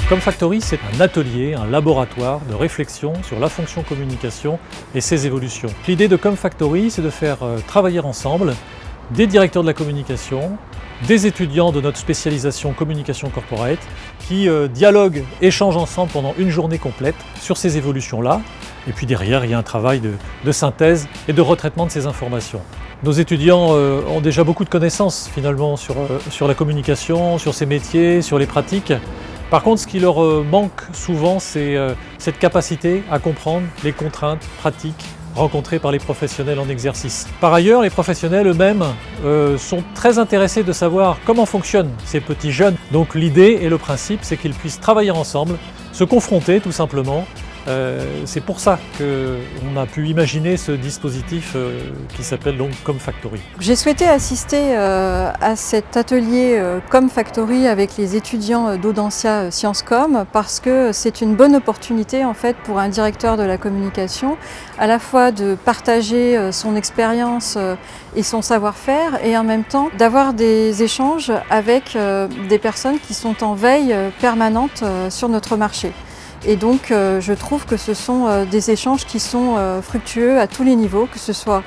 Comfactory, c'est un atelier, un laboratoire de réflexion sur la fonction communication et ses évolutions. L'idée de Comfactory, c'est de faire travailler ensemble des directeurs de la communication, des étudiants de notre spécialisation communication corporate qui dialoguent, échangent ensemble pendant une journée complète sur ces évolutions-là. Et puis derrière, il y a un travail de synthèse et de retraitement de ces informations. Nos étudiants ont déjà beaucoup de connaissances finalement sur la communication, sur ces métiers, sur les pratiques. Par contre, ce qui leur manque souvent, c'est cette capacité à comprendre les contraintes pratiques rencontrées par les professionnels en exercice. Par ailleurs, les professionnels eux-mêmes sont très intéressés de savoir comment fonctionnent ces petits jeunes. Donc l'idée et le principe, c'est qu'ils puissent travailler ensemble, se confronter tout simplement. C'est pour ça qu'on a pu imaginer ce dispositif qui s'appelle donc Comfactory. J'ai souhaité assister à cet atelier Comfactory avec les étudiants d'Audencia Sciences Com parce que c'est une bonne opportunité en fait pour un directeur de la communication à la fois de partager son expérience et son savoir-faire et en même temps d'avoir des échanges avec des personnes qui sont en veille permanente sur notre marché. Et donc je trouve que ce sont des échanges qui sont fructueux à tous les niveaux, que ce soit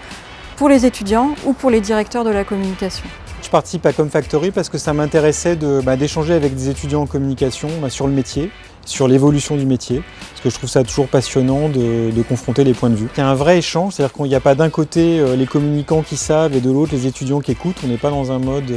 pour les étudiants ou pour les directeurs de la communication. Je participe à Comfactory parce que ça m'intéressait d'échanger avec des étudiants en communication sur le métier, sur l'évolution du métier, parce que je trouve ça toujours passionnant de confronter les points de vue. Il y a un vrai échange, c'est-à-dire qu'il n'y a pas d'un côté les communicants qui savent et de l'autre les étudiants qui écoutent. On n'est pas dans un mode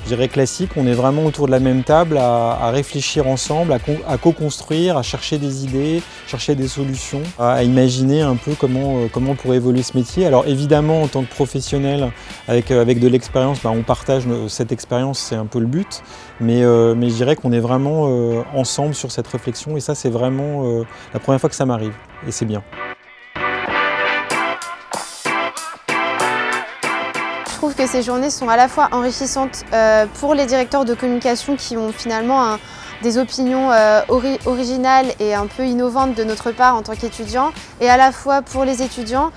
je dirais classique, on est vraiment autour de la même table à réfléchir ensemble, à co-construire, à chercher des idées, chercher des solutions, à imaginer un peu comment pourrait évoluer ce métier. Alors évidemment, en tant que professionnel, avec de l'expérience, on partage cette expérience, c'est un peu le but, mais je dirais qu'on est vraiment ensemble sur cette réflexion et ça c'est vraiment la première fois que ça m'arrive et c'est bien. Je trouve que ces journées sont à la fois enrichissantes pour les directeurs de communication qui ont finalement des opinions originales et un peu innovantes de notre part en tant qu'étudiants, et à la fois pour les étudiants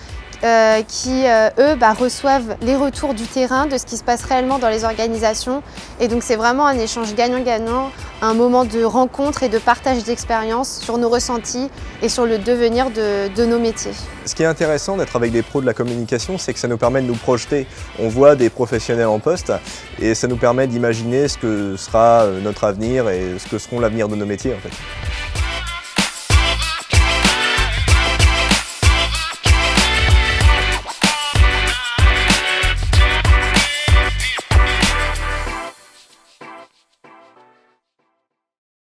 qui, eux, reçoivent les retours du terrain de ce qui se passe réellement dans les organisations. Et donc c'est vraiment un échange gagnant-gagnant, un moment de rencontre et de partage d'expériences sur nos ressentis et sur le devenir de nos métiers. Ce qui est intéressant d'être avec des pros de la communication, c'est que ça nous permet de nous projeter. On voit des professionnels en poste et ça nous permet d'imaginer ce que sera notre avenir et ce que seront l'avenir de nos métiers en fait.